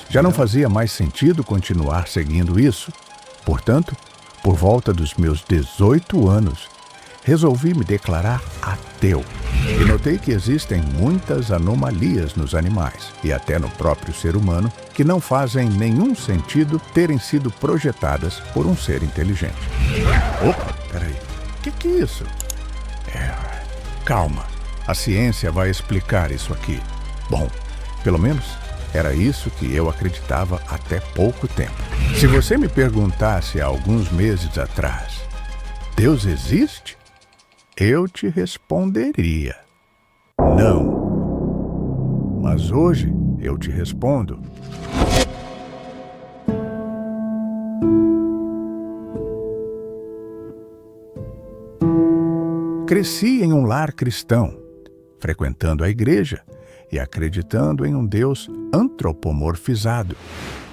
Já não fazia mais sentido continuar seguindo isso. Portanto, por volta dos meus 18 anos, resolvi me declarar ateu. E notei que existem muitas anomalias nos animais, e até no próprio ser humano, que não fazem nenhum sentido terem sido projetadas por um ser inteligente. Opa, peraí. Que é isso? Calma. A ciência vai explicar isso aqui. Bom, pelo menos era isso que eu acreditava até pouco tempo. Se você me perguntasse há alguns meses atrás, Deus existe? Eu te responderia, não. Mas hoje eu te respondo. Cresci em um lar cristão, frequentando a igreja e acreditando em um Deus antropomorfizado,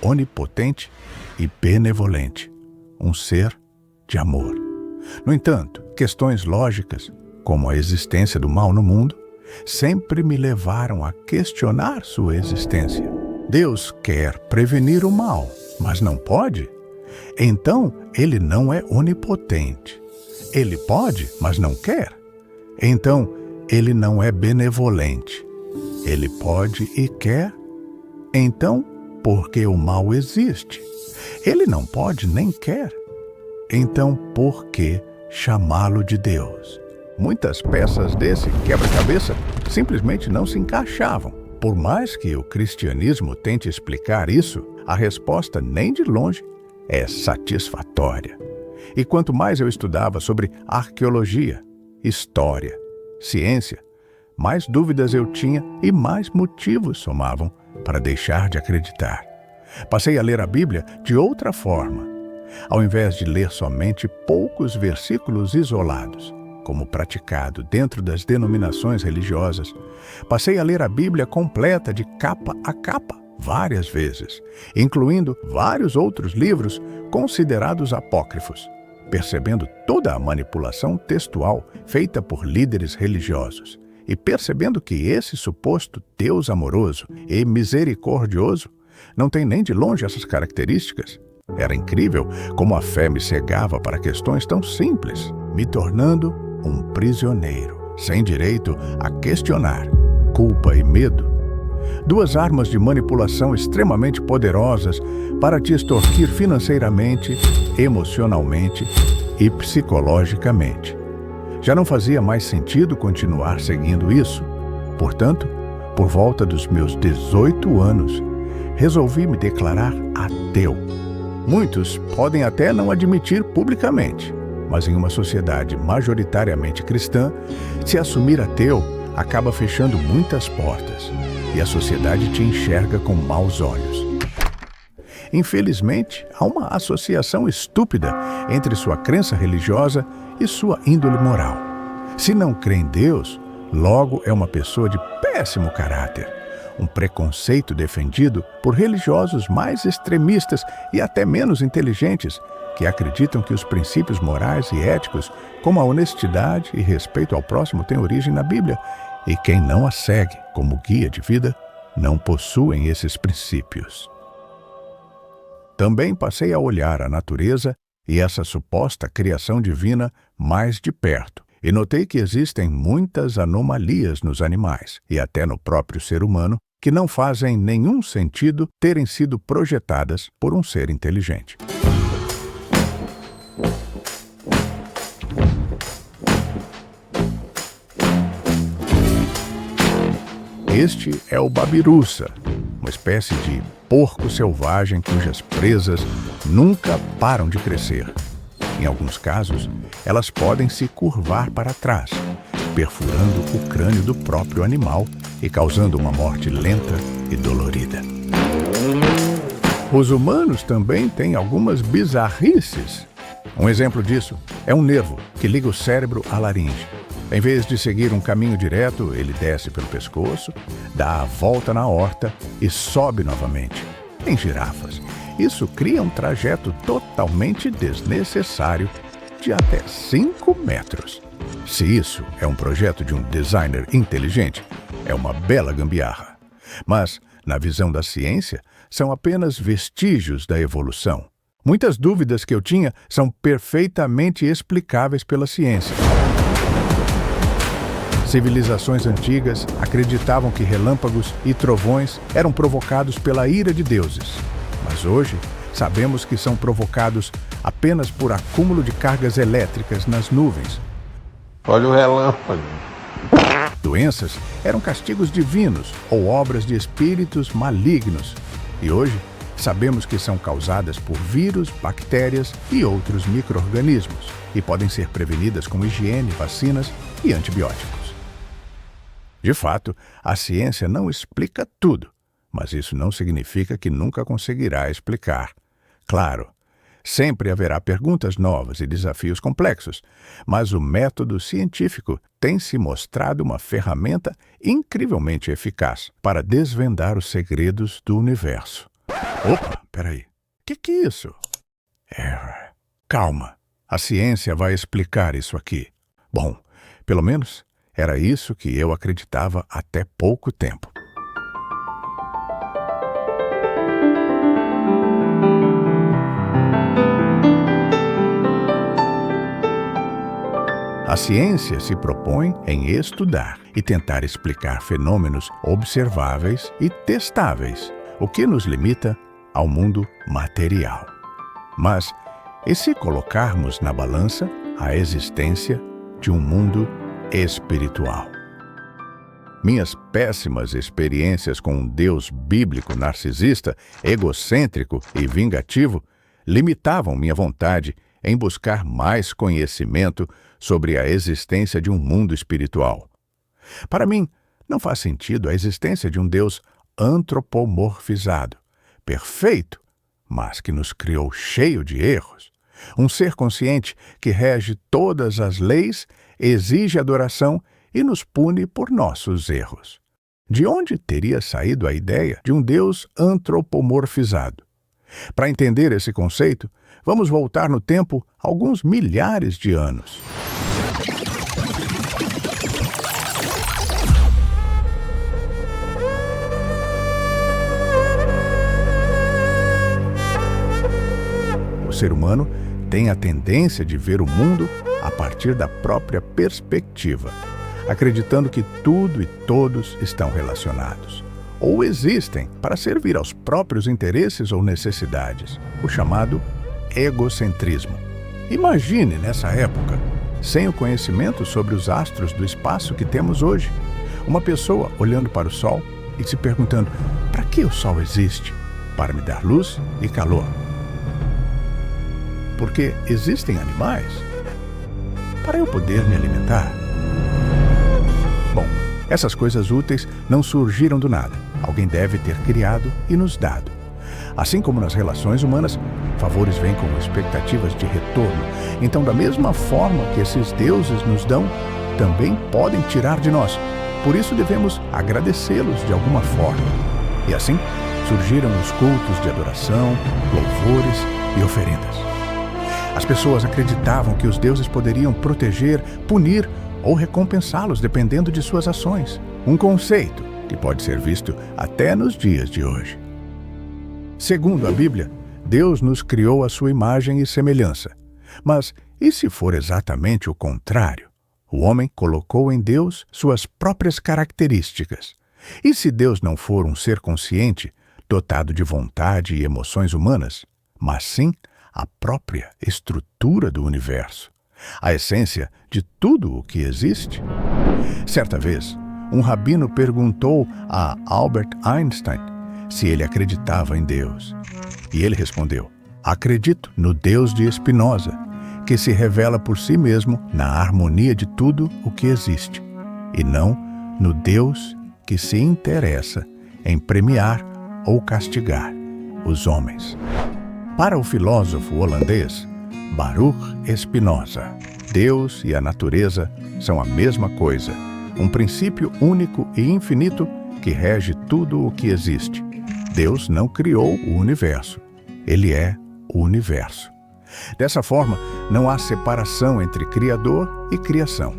onipotente e benevolente, um ser de amor. No entanto, questões lógicas, como a existência do mal no mundo, sempre me levaram a questionar sua existência. Deus quer prevenir o mal, mas não pode? Então, ele não é onipotente. Ele pode, mas não quer? Então, ele não é benevolente. Ele pode e quer? Então, por que o mal existe? Ele não pode nem quer. Então, por que chamá-lo de Deus? Muitas peças desse quebra-cabeça simplesmente não se encaixavam. Por mais que o cristianismo tente explicar isso, a resposta nem de longe é satisfatória. E quanto mais eu estudava sobre arqueologia, história, ciência, mais dúvidas eu tinha e mais motivos somavam para deixar de acreditar. Passei a ler a Bíblia de outra forma. Ao invés de ler somente poucos versículos isolados, como praticado dentro das denominações religiosas, passei a ler a Bíblia completa de capa a capa, várias vezes, incluindo vários outros livros considerados apócrifos, percebendo toda a manipulação textual feita por líderes religiosos e percebendo que esse suposto Deus amoroso e misericordioso não tem nem de longe essas características. Era incrível como a fé me cegava para questões tão simples, me tornando um prisioneiro, sem direito a questionar, culpa e medo. Duas armas de manipulação extremamente poderosas para te extorquir financeiramente, emocionalmente e psicologicamente. Já não fazia mais sentido continuar seguindo isso. Portanto, por volta dos meus 18 anos, resolvi me declarar ateu. Muitos podem até não admitir publicamente, mas em uma sociedade majoritariamente cristã, se assumir ateu acaba fechando muitas portas e a sociedade te enxerga com maus olhos. Infelizmente, há uma associação estúpida entre sua crença religiosa e sua índole moral. Se não crê em Deus, logo é uma pessoa de péssimo caráter. Um preconceito defendido por religiosos mais extremistas e até menos inteligentes, que acreditam que os princípios morais e éticos, como a honestidade e respeito ao próximo, têm origem na Bíblia, e quem não a segue como guia de vida, não possuem esses princípios. Também passei a olhar a natureza e essa suposta criação divina mais de perto, e notei que existem muitas anomalias nos animais, e até no próprio ser humano, que não fazem nenhum sentido terem sido projetadas por um ser inteligente. Este é o babiruça, uma espécie de porco selvagem cujas presas nunca param de crescer. Em alguns casos, elas podem se curvar para trás, perfurando o crânio do próprio animal e causando uma morte lenta e dolorida. Os humanos também têm algumas bizarrices. Um exemplo disso é um nervo que liga o cérebro à laringe. Em vez de seguir um caminho direto, ele desce pelo pescoço, dá a volta na aorta e sobe novamente. Em girafas, isso cria um trajeto totalmente desnecessário de até 5 metros. Se isso é um projeto de um designer inteligente, é uma bela gambiarra. Mas, na visão da ciência, são apenas vestígios da evolução. Muitas dúvidas que eu tinha são perfeitamente explicáveis pela ciência. Civilizações antigas acreditavam que relâmpagos e trovões eram provocados pela ira de deuses. Mas hoje, sabemos que são provocados apenas por acúmulo de cargas elétricas nas nuvens. Olha o relâmpago. Doenças eram castigos divinos ou obras de espíritos malignos. E hoje, sabemos que são causadas por vírus, bactérias e outros micro-organismos e podem ser prevenidas com higiene, vacinas e antibióticos. De fato, a ciência não explica tudo, mas isso não significa que nunca conseguirá explicar. Claro, sempre haverá perguntas novas e desafios complexos, mas o método científico tem se mostrado uma ferramenta incrivelmente eficaz para desvendar os segredos do universo. Opa, peraí. Que é isso? Calma. A ciência vai explicar isso aqui. Bom, pelo menos era isso que eu acreditava até pouco tempo. A ciência se propõe em estudar e tentar explicar fenômenos observáveis e testáveis, o que nos limita ao mundo material. Mas, e se colocarmos na balança a existência de um mundo espiritual? Minhas péssimas experiências com um Deus bíblico narcisista, egocêntrico e vingativo limitavam minha vontade em buscar mais conhecimento sobre a existência de um mundo espiritual. Para mim, não faz sentido a existência de um Deus antropomorfizado, perfeito, mas que nos criou cheio de erros. Um ser consciente que rege todas as leis, exige adoração e nos pune por nossos erros. De onde teria saído a ideia de um Deus antropomorfizado? Para entender esse conceito, vamos voltar no tempo alguns milhares de anos. O ser humano tem a tendência de ver o mundo a partir da própria perspectiva, acreditando que tudo e todos estão relacionados, ou existem para servir aos próprios interesses ou necessidades, o chamado egocentrismo. Imagine nessa época, sem o conhecimento sobre os astros do espaço que temos hoje, uma pessoa olhando para o Sol e se perguntando: para que o Sol existe? Para me dar luz e calor. Porque existem animais? Para eu poder me alimentar? Bom, essas coisas úteis não surgiram do nada. Alguém deve ter criado e nos dado. Assim como nas relações humanas, favores vêm como expectativas de retorno. Então, da mesma forma que esses deuses nos dão, também podem tirar de nós. Por isso devemos agradecê-los de alguma forma. E assim surgiram os cultos de adoração, louvores e oferendas. As pessoas acreditavam que os deuses poderiam proteger, punir ou recompensá-los dependendo de suas ações. Um conceito que pode ser visto até nos dias de hoje. Segundo a Bíblia, Deus nos criou à sua imagem e semelhança. Mas e se for exatamente o contrário? O homem colocou em Deus suas próprias características. E se Deus não for um ser consciente, dotado de vontade e emoções humanas, mas sim a própria estrutura do universo, a essência de tudo o que existe? Certa vez, um rabino perguntou a Albert Einstein se ele acreditava em Deus. E ele respondeu: acredito no Deus de Spinoza, que se revela por si mesmo na harmonia de tudo o que existe, e não no Deus que se interessa em premiar ou castigar os homens. Para o filósofo holandês Baruch Spinoza, Deus e a natureza são a mesma coisa, um princípio único e infinito que rege tudo o que existe. Deus não criou o universo, ele é o universo. Dessa forma, não há separação entre Criador e criação.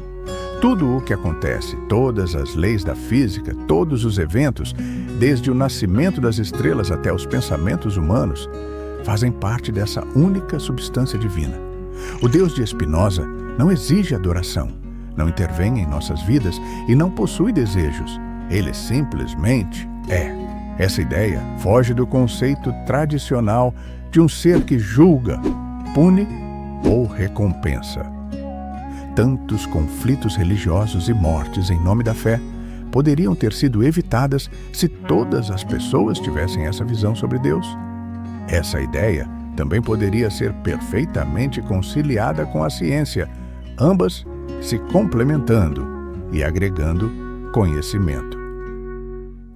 Tudo o que acontece, todas as leis da física, todos os eventos, desde o nascimento das estrelas até os pensamentos humanos, fazem parte dessa única substância divina. O Deus de Spinoza não exige adoração, não intervém em nossas vidas e não possui desejos. Ele simplesmente é. Essa ideia foge do conceito tradicional de um ser que julga, pune ou recompensa. Tantos conflitos religiosos e mortes em nome da fé poderiam ter sido evitadas se todas as pessoas tivessem essa visão sobre Deus. Essa ideia também poderia ser perfeitamente conciliada com a ciência, ambas se complementando e agregando conhecimento.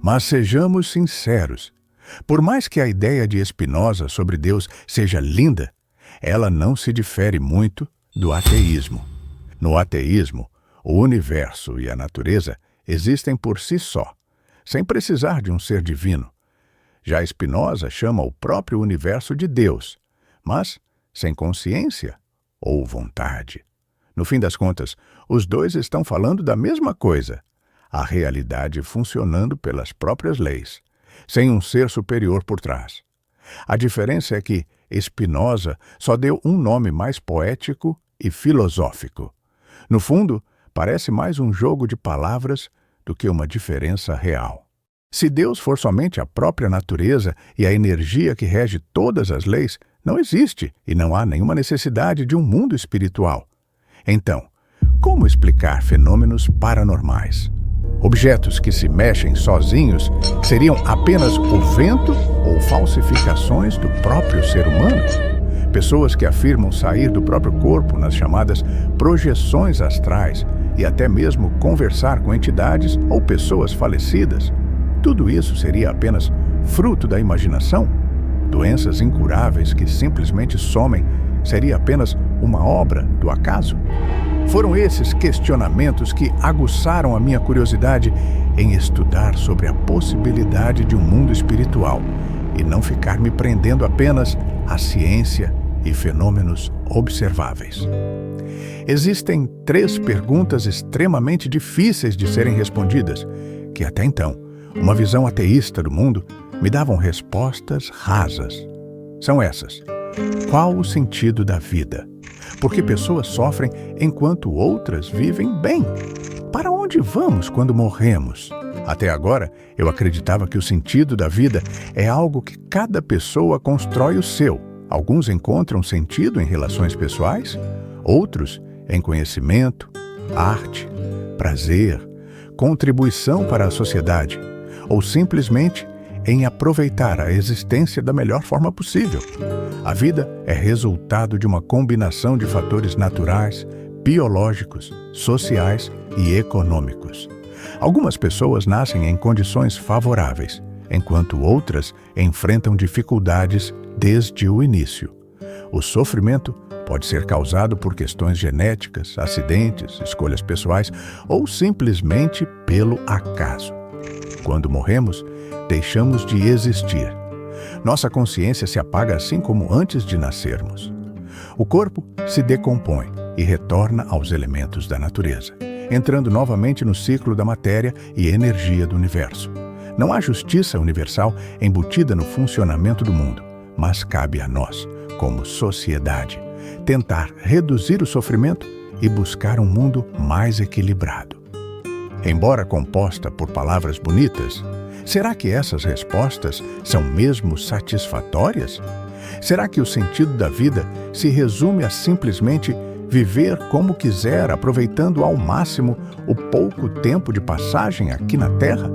Mas sejamos sinceros, por mais que a ideia de Spinoza sobre Deus seja linda, ela não se difere muito do ateísmo. No ateísmo, o universo e a natureza existem por si só, sem precisar de um ser divino. Já Spinoza chama o próprio universo de Deus, mas sem consciência ou vontade. No fim das contas, os dois estão falando da mesma coisa, a realidade funcionando pelas próprias leis, sem um ser superior por trás. A diferença é que Spinoza só deu um nome mais poético e filosófico. No fundo, parece mais um jogo de palavras do que uma diferença real. Se Deus for somente a própria natureza e a energia que rege todas as leis, não existe e não há nenhuma necessidade de um mundo espiritual. Então, como explicar fenômenos paranormais? Objetos que se mexem sozinhos seriam apenas o vento ou falsificações do próprio ser humano? Pessoas que afirmam sair do próprio corpo nas chamadas projeções astrais e até mesmo conversar com entidades ou pessoas falecidas. Tudo isso seria apenas fruto da imaginação? Doenças incuráveis que simplesmente somem seria apenas uma obra do acaso? Foram esses questionamentos que aguçaram a minha curiosidade em estudar sobre a possibilidade de um mundo espiritual e não ficar me prendendo apenas à ciência e fenômenos observáveis. Existem 3 perguntas extremamente difíceis de serem respondidas, que até então, uma visão ateísta do mundo me davam respostas rasas. São essas: qual o sentido da vida? Por que pessoas sofrem enquanto outras vivem bem? Para onde vamos quando morremos? Até agora, eu acreditava que o sentido da vida é algo que cada pessoa constrói o seu. Alguns encontram sentido em relações pessoais, outros em conhecimento, arte, prazer, contribuição para a sociedade, ou simplesmente em aproveitar a existência da melhor forma possível. A vida é resultado de uma combinação de fatores naturais, biológicos, sociais e econômicos. Algumas pessoas nascem em condições favoráveis, enquanto outras enfrentam dificuldades desde o início. O sofrimento pode ser causado por questões genéticas, acidentes, escolhas pessoais ou simplesmente pelo acaso. Quando morremos, deixamos de existir. Nossa consciência se apaga assim como antes de nascermos. O corpo se decompõe e retorna aos elementos da natureza, entrando novamente no ciclo da matéria e energia do universo. Não há justiça universal embutida no funcionamento do mundo, mas cabe a nós, como sociedade, tentar reduzir o sofrimento e buscar um mundo mais equilibrado. Embora composta por palavras bonitas, será que essas respostas são mesmo satisfatórias? Será que o sentido da vida se resume a simplesmente viver como quiser, aproveitando ao máximo o pouco tempo de passagem aqui na Terra?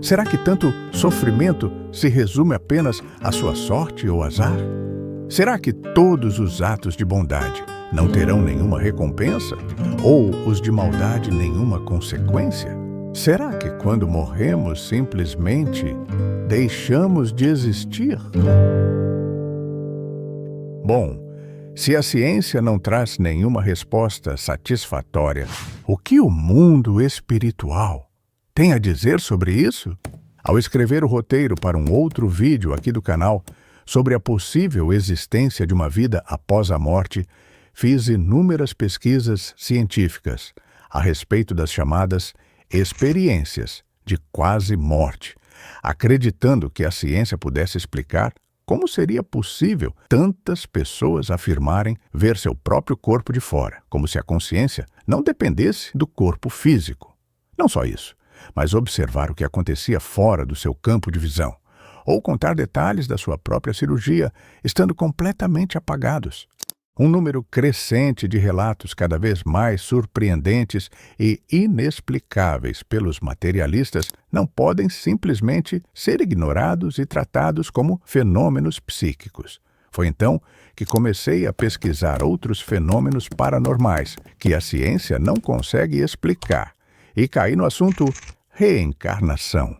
Será que tanto sofrimento se resume apenas à sua sorte ou azar? Será que todos os atos de bondade não terão nenhuma recompensa? Ou os de maldade nenhuma consequência? Será que quando morremos simplesmente deixamos de existir? Bom, se a ciência não traz nenhuma resposta satisfatória, o que o mundo espiritual tem a dizer sobre isso? Ao escrever o roteiro para um outro vídeo aqui do canal sobre a possível existência de uma vida após a morte, fiz inúmeras pesquisas científicas, a respeito das chamadas experiências de quase morte, acreditando que a ciência pudesse explicar como seria possível tantas pessoas afirmarem ver seu próprio corpo de fora, como se a consciência não dependesse do corpo físico. Não só isso, mas observar o que acontecia fora do seu campo de visão, ou contar detalhes da sua própria cirurgia, estando completamente apagados. Um número crescente de relatos cada vez mais surpreendentes e inexplicáveis pelos materialistas não podem simplesmente ser ignorados e tratados como fenômenos psíquicos. Foi então que comecei a pesquisar outros fenômenos paranormais que a ciência não consegue explicar e caí no assunto reencarnação.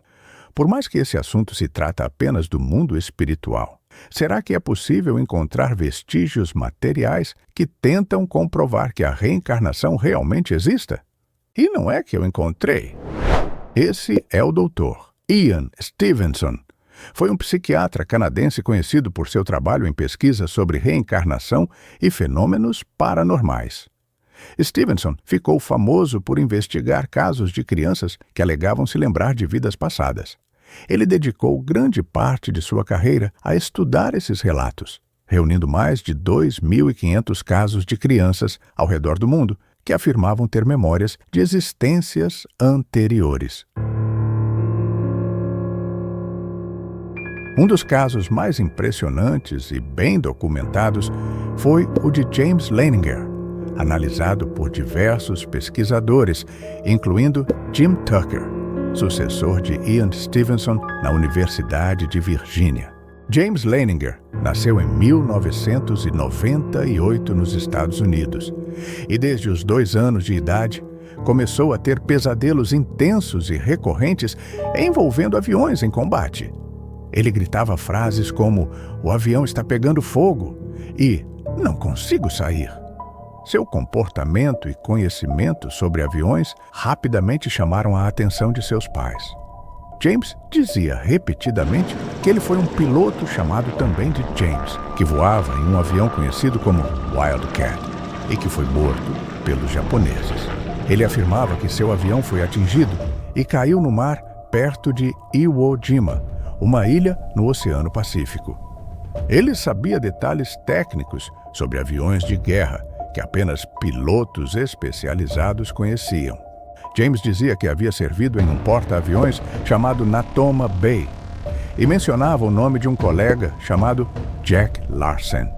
Por mais que esse assunto se trata apenas do mundo espiritual, será que é possível encontrar vestígios materiais que tentam comprovar que a reencarnação realmente exista? E não é que eu encontrei. Esse é o Dr. Ian Stevenson. Foi um psiquiatra canadense conhecido por seu trabalho em pesquisa sobre reencarnação e fenômenos paranormais. Stevenson ficou famoso por investigar casos de crianças que alegavam se lembrar de vidas passadas. Ele dedicou grande parte de sua carreira a estudar esses relatos, reunindo mais de 2.500 casos de crianças ao redor do mundo que afirmavam ter memórias de existências anteriores. Um dos casos mais impressionantes e bem documentados foi o de James Leininger, analisado por diversos pesquisadores, incluindo Jim Tucker, sucessor de Ian Stevenson na Universidade de Virgínia. James Leininger nasceu em 1998 nos Estados Unidos e, desde os 2 anos de idade, começou a ter pesadelos intensos e recorrentes envolvendo aviões em combate. Ele gritava frases como "o avião está pegando fogo" e "não consigo sair". Seu comportamento e conhecimento sobre aviões rapidamente chamaram a atenção de seus pais. James dizia repetidamente que ele foi um piloto chamado também de James, que voava em um avião conhecido como Wildcat e que foi morto pelos japoneses. Ele afirmava que seu avião foi atingido e caiu no mar perto de Iwo Jima, uma ilha no Oceano Pacífico. Ele sabia detalhes técnicos sobre aviões de guerra que apenas pilotos especializados conheciam. James dizia que havia servido em um porta-aviões chamado Natoma Bay e mencionava o nome de um colega chamado Jack Larsen.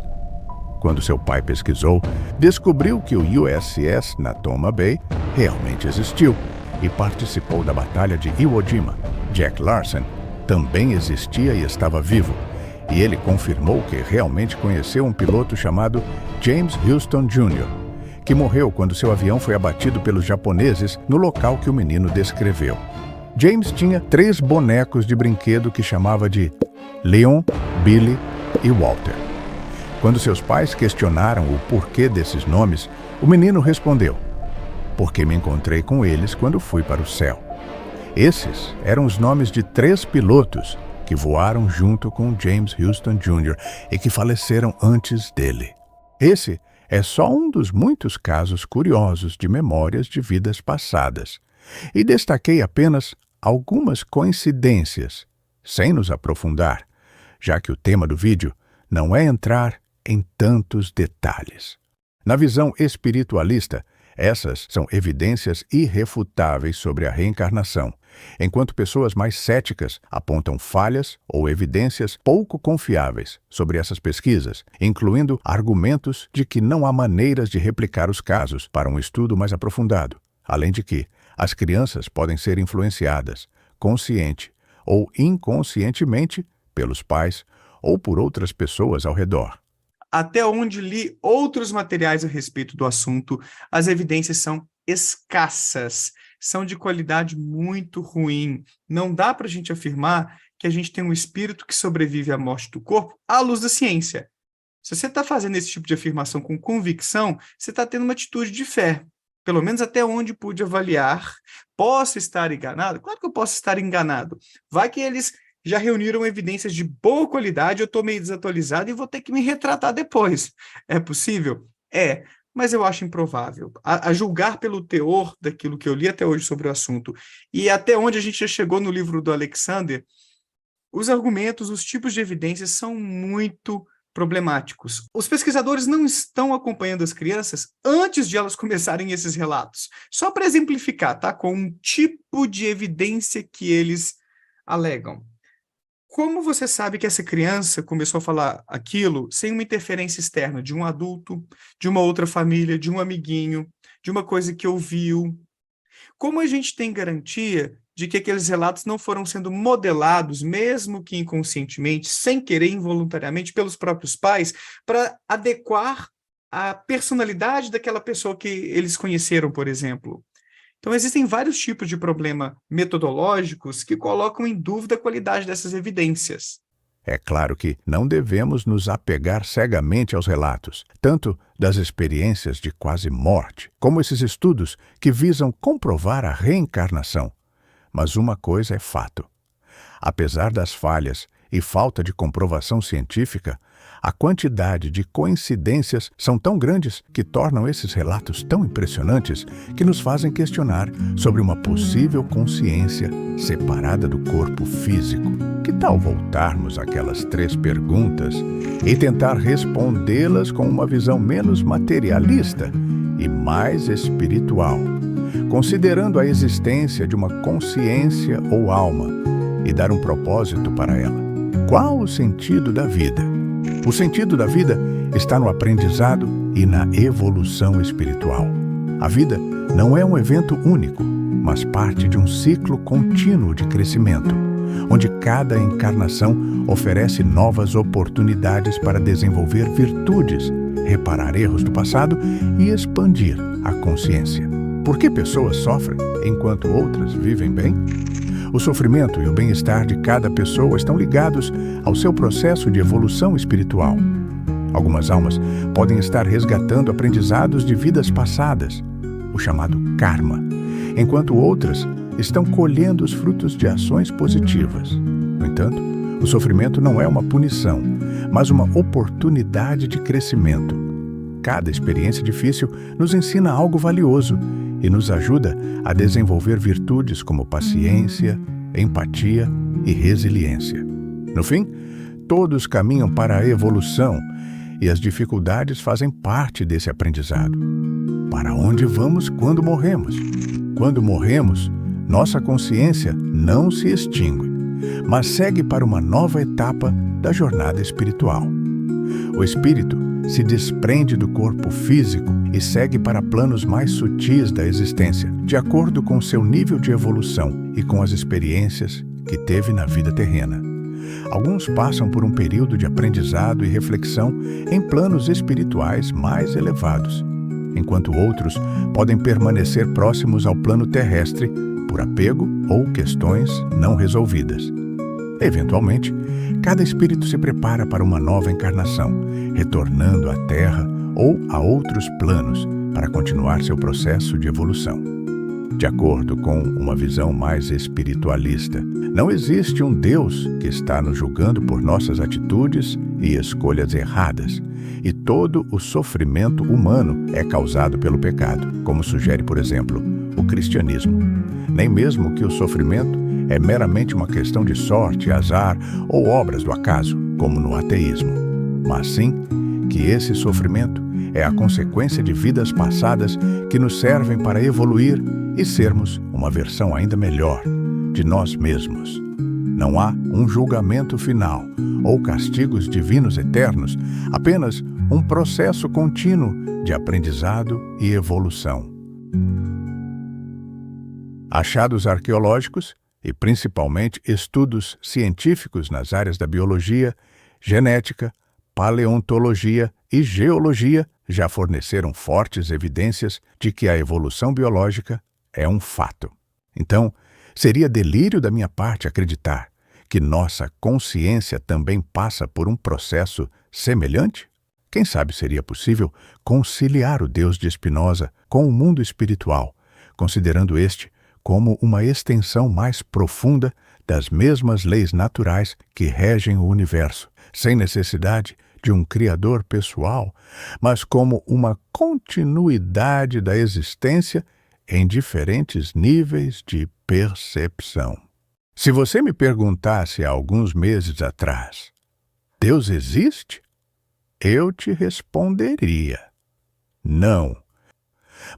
Quando seu pai pesquisou, descobriu que o USS Natoma Bay realmente existiu e participou da Batalha de Iwo Jima. Jack Larsen também existia e estava vivo, e ele confirmou que realmente conheceu um piloto chamado James Houston Jr., que morreu quando seu avião foi abatido pelos japoneses no local que o menino descreveu. James tinha 3 bonecos de brinquedo que chamava de Leon, Billy e Walter. Quando seus pais questionaram o porquê desses nomes, o menino respondeu: "Porque me encontrei com eles quando fui para o céu." Esses eram os nomes de 3 pilotos que voaram junto com James Houston Jr. e que faleceram antes dele. Esse é só um dos muitos casos curiosos de memórias de vidas passadas, e destaquei apenas algumas coincidências, sem nos aprofundar, já que o tema do vídeo não é entrar em tantos detalhes. Na visão espiritualista, essas são evidências irrefutáveis sobre a reencarnação, enquanto pessoas mais céticas apontam falhas ou evidências pouco confiáveis sobre essas pesquisas, incluindo argumentos de que não há maneiras de replicar os casos para um estudo mais aprofundado, além de que as crianças podem ser influenciadas, consciente ou inconscientemente, pelos pais ou por outras pessoas ao redor. Até onde li outros materiais a respeito do assunto, as evidências são escassas, são de qualidade muito ruim. Não dá para a gente afirmar que a gente tem um espírito que sobrevive à morte do corpo à luz da ciência. Se você está fazendo esse tipo de afirmação com convicção, você está tendo uma atitude de fé. Pelo menos até onde pude avaliar. Posso estar enganado? Claro que eu posso estar enganado. Vai que eles já reuniram evidências de boa qualidade, eu estou meio desatualizado e vou ter que me retratar depois. É possível? É. mas eu acho improvável. A julgar pelo teor daquilo que eu li até hoje sobre o assunto, e até onde a gente já chegou no livro do Alexander, os argumentos, os tipos de evidências são muito problemáticos. Os pesquisadores não estão acompanhando as crianças antes de elas começarem esses relatos. Só para exemplificar, tá? Com um tipo de evidência que eles alegam. Como você sabe que essa criança começou a falar aquilo sem uma interferência externa de um adulto, de uma outra família, de um amiguinho, de uma coisa que ouviu? Como a gente tem garantia de que aqueles relatos não foram sendo modelados, mesmo que inconscientemente, sem querer, involuntariamente, pelos próprios pais, para adequar a personalidade daquela pessoa que eles conheceram, por exemplo? Então, existem vários tipos de problema metodológicos que colocam em dúvida a qualidade dessas evidências. É claro que não devemos nos apegar cegamente aos relatos, tanto das experiências de quase morte, como esses estudos que visam comprovar a reencarnação. Mas uma coisa é fato. Apesar das falhas e falta de comprovação científica, a quantidade de coincidências são tão grandes que tornam esses relatos tão impressionantes que nos fazem questionar sobre uma possível consciência separada do corpo físico. Que tal voltarmos àquelas 3 perguntas e tentar respondê-las com uma visão menos materialista e mais espiritual, considerando a existência de uma consciência ou alma e dar um propósito para ela? Qual o sentido da vida? O sentido da vida está no aprendizado e na evolução espiritual. A vida não é um evento único, mas parte de um ciclo contínuo de crescimento, onde cada encarnação oferece novas oportunidades para desenvolver virtudes, reparar erros do passado e expandir a consciência. Por que pessoas sofrem enquanto outras vivem bem? O sofrimento e o bem-estar de cada pessoa estão ligados ao seu processo de evolução espiritual. Algumas almas podem estar resgatando aprendizados de vidas passadas, o chamado karma, enquanto outras estão colhendo os frutos de ações positivas. No entanto, o sofrimento não é uma punição, mas uma oportunidade de crescimento. Cada experiência difícil nos ensina algo valioso e nos ajuda a desenvolver virtudes como paciência, empatia e resiliência. No fim, todos caminham para a evolução e as dificuldades fazem parte desse aprendizado. Para onde vamos quando morremos? Quando morremos, nossa consciência não se extingue, mas segue para uma nova etapa da jornada espiritual. O espírito se desprende do corpo físico e segue para planos mais sutis da existência, de acordo com seu nível de evolução e com as experiências que teve na vida terrena. Alguns passam por um período de aprendizado e reflexão em planos espirituais mais elevados, enquanto outros podem permanecer próximos ao plano terrestre por apego ou questões não resolvidas. Eventualmente, cada espírito se prepara para uma nova encarnação, retornando à Terra ou a outros planos para continuar seu processo de evolução. De acordo com uma visão mais espiritualista, não existe um Deus que está nos julgando por nossas atitudes e escolhas erradas, e todo o sofrimento humano é causado pelo pecado, como sugere, por exemplo, o cristianismo. Nem mesmo que o sofrimento é meramente uma questão de sorte, azar ou obras do acaso, como no ateísmo, mas sim que esse sofrimento é a consequência de vidas passadas que nos servem para evoluir e sermos uma versão ainda melhor de nós mesmos. Não há um julgamento final ou castigos divinos eternos, apenas um processo contínuo de aprendizado e evolução. Achados arqueológicos e principalmente estudos científicos nas áreas da biologia, genética, paleontologia e geologia já forneceram fortes evidências de que a evolução biológica é um fato. Então, seria delírio da minha parte acreditar que nossa consciência também passa por um processo semelhante? Quem sabe seria possível conciliar o Deus de Spinoza com o mundo espiritual, considerando este como uma extensão mais profunda das mesmas leis naturais que regem o universo, sem necessidade de um Criador pessoal, mas como uma continuidade da existência em diferentes níveis de percepção. Se você me perguntasse há alguns meses atrás, Deus existe? Eu te responderia, não.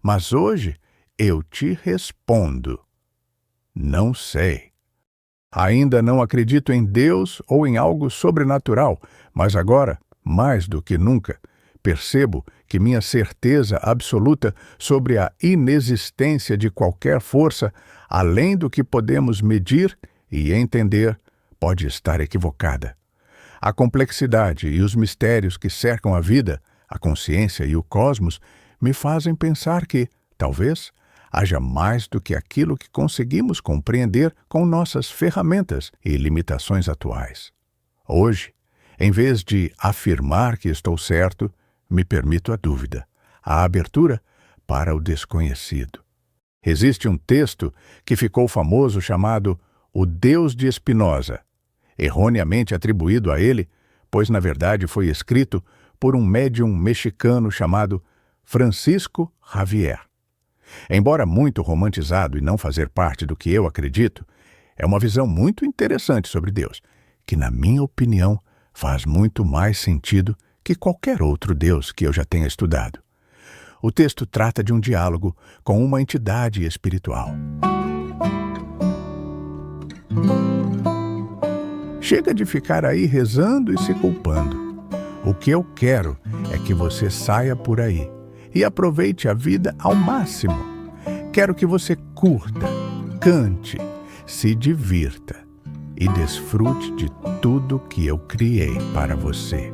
Mas hoje eu te respondo, não sei. Ainda não acredito em Deus ou em algo sobrenatural, mas agora, mais do que nunca, percebo que minha certeza absoluta sobre a inexistência de qualquer força, além do que podemos medir e entender, pode estar equivocada. A complexidade e os mistérios que cercam a vida, a consciência e o cosmos me fazem pensar que, talvez, haja mais do que aquilo que conseguimos compreender com nossas ferramentas e limitações atuais. Hoje, em vez de afirmar que estou certo, me permito a dúvida, a abertura para o desconhecido. Existe um texto que ficou famoso chamado O Deus de Spinoza, erroneamente atribuído a ele, pois na verdade foi escrito por um médium mexicano chamado Francisco Javier. Embora muito romantizado e não fazer parte do que eu acredito, é uma visão muito interessante sobre Deus, que, na minha opinião, faz muito mais sentido que qualquer outro Deus que eu já tenha estudado. O texto trata de um diálogo com uma entidade espiritual. Chega de ficar aí rezando e se culpando. O que eu quero é que você saia por aí e aproveite a vida ao máximo. Quero que você curta, cante, se divirta e desfrute de tudo que eu criei para você.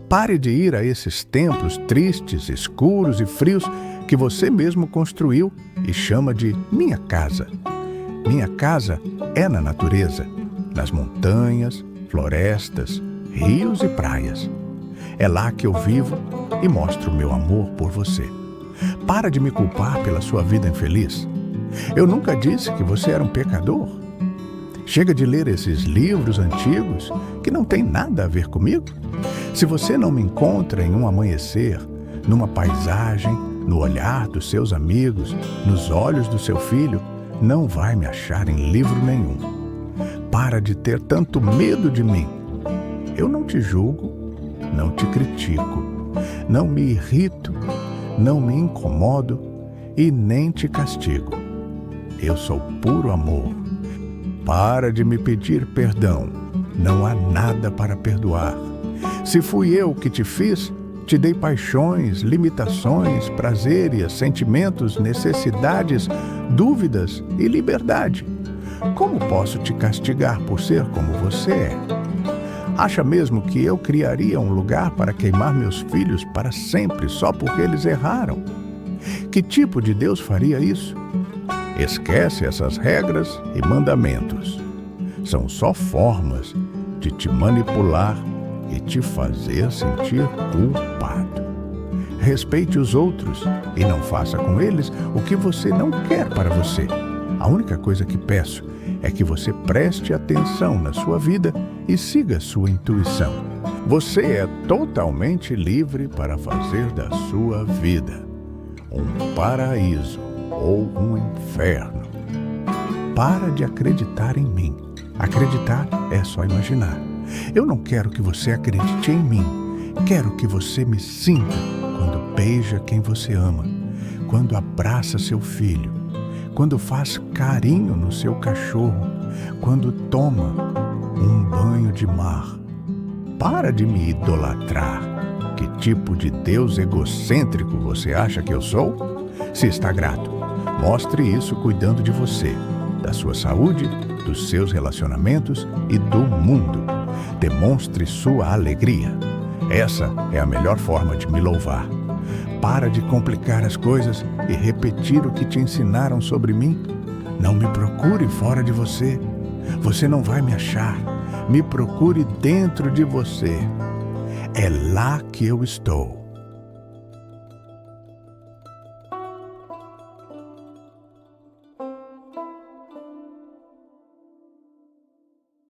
Pare de ir a esses templos tristes, escuros e frios que você mesmo construiu e chama de minha casa. Minha casa é na natureza, nas montanhas, florestas, rios e praias. É lá que eu vivo e mostro meu amor por você. Para de me culpar pela sua vida infeliz. Eu nunca disse que você era um pecador. Chega de ler esses livros antigos que não têm nada a ver comigo. Se você não me encontra em um amanhecer, numa paisagem, no olhar dos seus amigos, nos olhos do seu filho, não vai me achar em livro nenhum. Para de ter tanto medo de mim. Eu não te julgo, não te critico, não me irrito, não me incomodo e nem te castigo. Eu sou puro amor. Para de me pedir perdão. Não há nada para perdoar. Se fui eu que te fiz, te dei paixões, limitações, prazeres, sentimentos, necessidades, dúvidas e liberdade. Como posso te castigar por ser como você é? Acha mesmo que eu criaria um lugar para queimar meus filhos para sempre só porque eles erraram? Que tipo de Deus faria isso? Esquece essas regras e mandamentos. São só formas de te manipular e te fazer sentir culpado. Respeite os outros e não faça com eles o que você não quer para você. A única coisa que peço é que você preste atenção na sua vida e siga sua intuição. Você é totalmente livre para fazer da sua vida um paraíso ou um inferno. Para de acreditar em mim. Acreditar é só imaginar. Eu não quero que você acredite em mim. Quero que você me sinta quando beija quem você ama, quando abraça seu filho, quando faz carinho no seu cachorro, quando toma um banho de mar. Para de me idolatrar. Que tipo de Deus egocêntrico você acha que eu sou? Se está grato, mostre isso cuidando de você, da sua saúde, dos seus relacionamentos e do mundo. Demonstre sua alegria. Essa é a melhor forma de me louvar. Para de complicar as coisas e repetir o que te ensinaram sobre mim. Não me procure fora de você. Você não vai me achar. Me procure dentro de você. É lá que eu estou.